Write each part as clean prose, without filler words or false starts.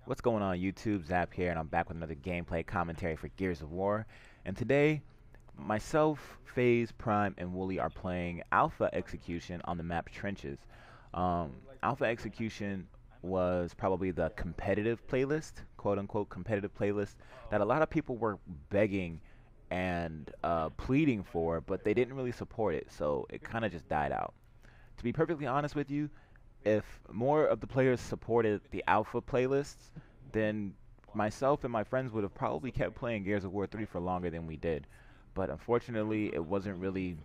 What's going on YouTube? Zap here, and I'm back with another gameplay commentary for Gears of War. And today, myself, FaZe, Prime, and Wooly are playing Alpha Execution on the map Trenches. Alpha Execution was probably the competitive playlist, quote-unquote competitive playlist, that a lot of people were begging and pleading for, but they didn't really support it, so it kind of just died out. To be perfectly honest with you, if more of the players supported the alpha playlists, then myself and my friends would have probably kept playing Gears of War 3 for longer than we did. But unfortunately, it wasn't really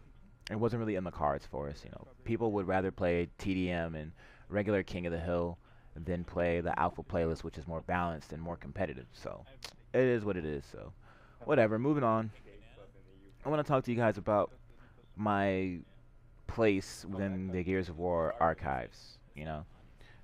in the cards for us. People would rather play TDM and regular King of the Hill than play the alpha playlist, which is more balanced and more competitive. So it is what it is. So whatever. Moving on. I want to talk to you guys about my place within the Gears of War archives.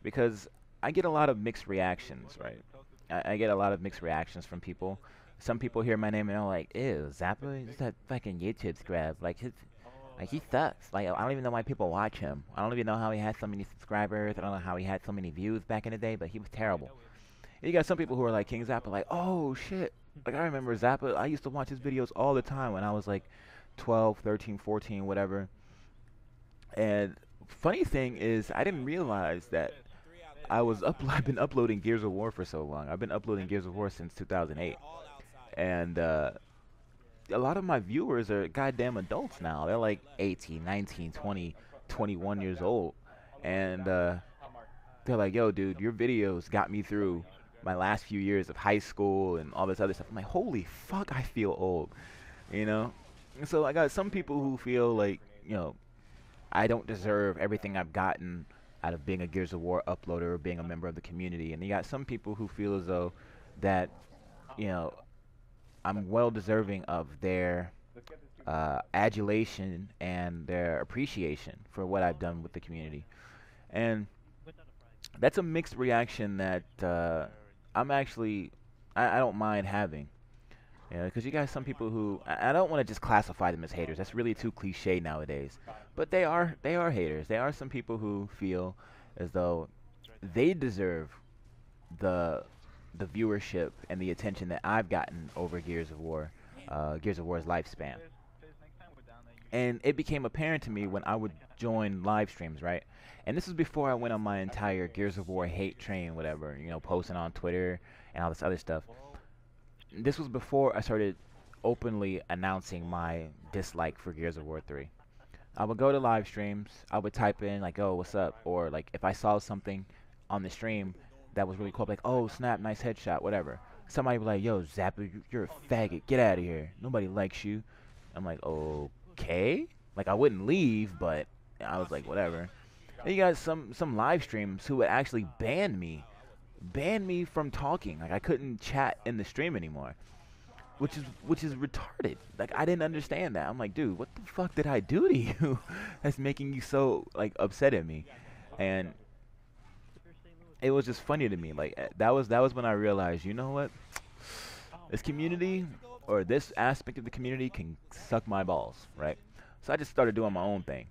Because I get a lot of mixed reactions, right? I get a lot of mixed reactions from people. Some people hear my name and they're like, "Ew, Zappa is that fucking YouTube scrub. Like he sucks. Like I don't even know why people watch him. I don't even know how he had so many subscribers. I don't know how he had so many views back in the day, but he was terrible." And you got some people who are like King Zappa, like, "Oh shit." Like I remember Zappa. I used to watch his videos all the time when I was like 12, 13, 14, whatever. And funny thing is, I didn't realize that I've been uploading Gears of War for so long. I've been uploading Gears of War since 2008, and a lot of my viewers are goddamn adults now. They're like 18, 19, 20, 21 years old, and they're like, "Yo, dude, your videos got me through my last few years of high school and all this other stuff." I'm like, "Holy fuck, I feel old," you know. And so I got some people who feel like, I don't deserve everything I've gotten out of being a Gears of War uploader or being a member of the community. And you got some people who feel as though that, you know, I'm well deserving of their adulation and their appreciation for what I've done with the community. And that's a mixed reaction that I'm actually, I don't mind having. Because you got some people who I don't want to just classify them as haters. That's really too cliche nowadays. But they are haters. They are some people who feel as though they deserve the the viewership and the attention that I've gotten over Gears of War's lifespan. And it became apparent to me when I would join live streams, right? And this was before I went on my entire Gears of War hate train, whatever, posting on Twitter and all this other stuff. This was before I started openly announcing my dislike for Gears of War 3. I would go to live streams, I would type in like, "Oh, what's up?" Or like if I saw something on the stream that was really cool, like, "Oh, snap, nice headshot," whatever. Somebody would be like, "Yo, Zapper, you're a faggot. Get out of here. Nobody likes you." I'm like, "Okay." Like I wouldn't leave, but I was like, whatever. And you got some live streams who would actually ban me from talking. Like I couldn't chat in the stream anymore, which is retarded. Like I didn't understand that. I'm like, dude, what the fuck did I do to you that's making you so like upset at me? And it was just funny to me. Like that was when I realized, you know what? This community or this aspect of the community can suck my balls, right? So I just started doing my own thing.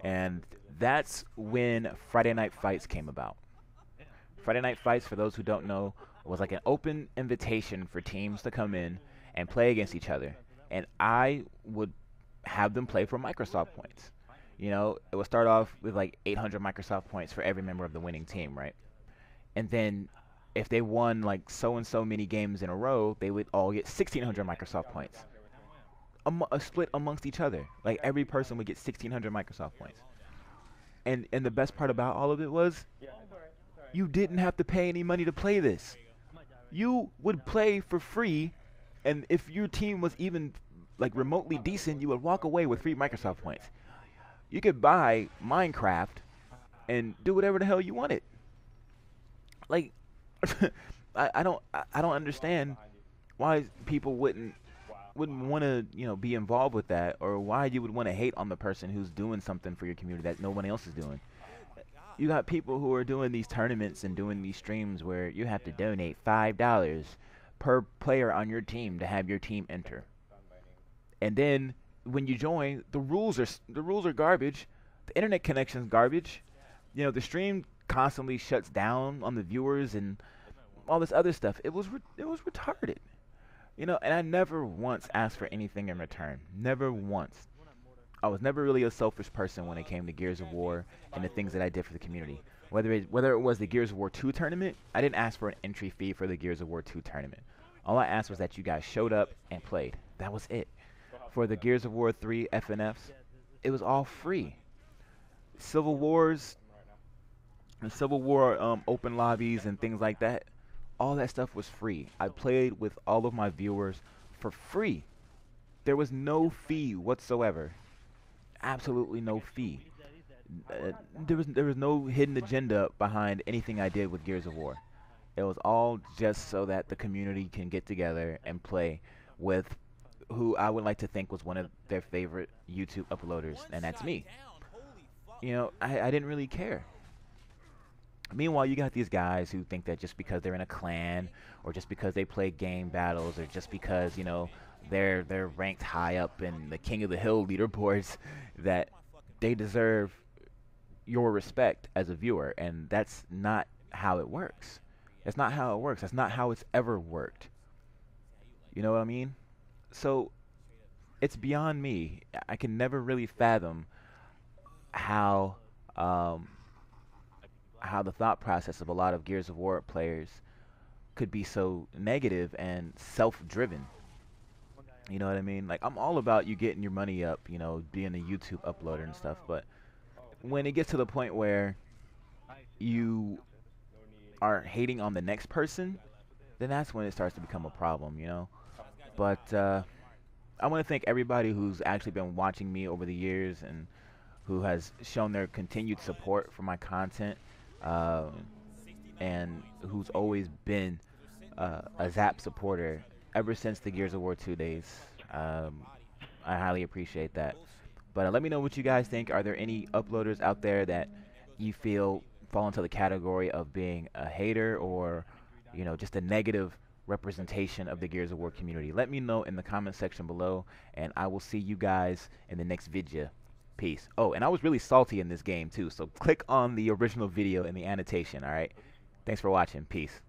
And that's when Friday Night Fights came about. Friday Night Fights, for those who don't know, was like an open invitation for teams to come in and play against each other. And I would have them play for Microsoft points. It would start off with like 800 Microsoft points for every member of the winning team, right? And then if they won like so and so many games in a row, they would all get 1600 Microsoft points. A split amongst each other. Like every person would get 1600 Microsoft points. And the best part about all of it was you didn't have to pay any money to play this. You would play for free, and if your team was even like remotely decent, you would walk away with free Microsoft points. You could buy Minecraft and do whatever the hell you wanted. Like, I don't understand why people wouldn't want to be involved with that, or why you would want to hate on the person who's doing something for your community that no one else is doing. You got people who are doing these tournaments and doing these streams where you have to donate $5 per player on your team to have your team enter. And then when you join, the rules are garbage. The internet connection's garbage. The stream constantly shuts down on the viewers, and all this other stuff. It was retarded. And I never once asked for anything in return. Never once. I was never really a selfish person when it came to Gears of War and the things that I did for the community. Whether it was the Gears of War 2 tournament, I didn't ask for an entry fee for the Gears of War 2 tournament. All I asked was that you guys showed up and played. That was it. For the Gears of War 3 FNFs, it was all free. Civil Wars, the Civil War open lobbies and things like that, all that stuff was free. I played with all of my viewers for free. There was no fee whatsoever. Absolutely no fee. There was no hidden agenda behind anything I did with Gears of War. It was all just so that the community can get together and play with who I would like to think was one of their favorite YouTube uploaders, and that's me. I didn't really care. Meanwhile, you got these guys who think that just because they're in a clan, or just because they play game battles, or just because they're ranked high up in the King of the Hill leaderboards, that they deserve your respect as a viewer, and that's not how it works. That's not how it works. That's not how it's ever worked. You know what I mean? So it's beyond me. I can never really fathom how um, how the thought process of a lot of Gears of War players could be so negative and self-driven. You know what I mean? Like, I'm all about you getting your money up, being a YouTube uploader and stuff, but when it gets to the point where you are hating on the next person, then that's when it starts to become a problem. But I want to thank everybody who's actually been watching me over the years and who has shown their continued support for my content, uh, and who's always been a Zap supporter ever since the Gears of War 2 days. I highly appreciate that. But let me know what you guys think. Are there any uploaders out there that you feel fall into the category of being a hater, or just a negative representation of the Gears of War community? Let me know in the comment section below, and I will see you guys in the next video. Peace. Oh, and I was really salty in this game too, so click on the original video in the annotation. All right, thanks for watching. Peace.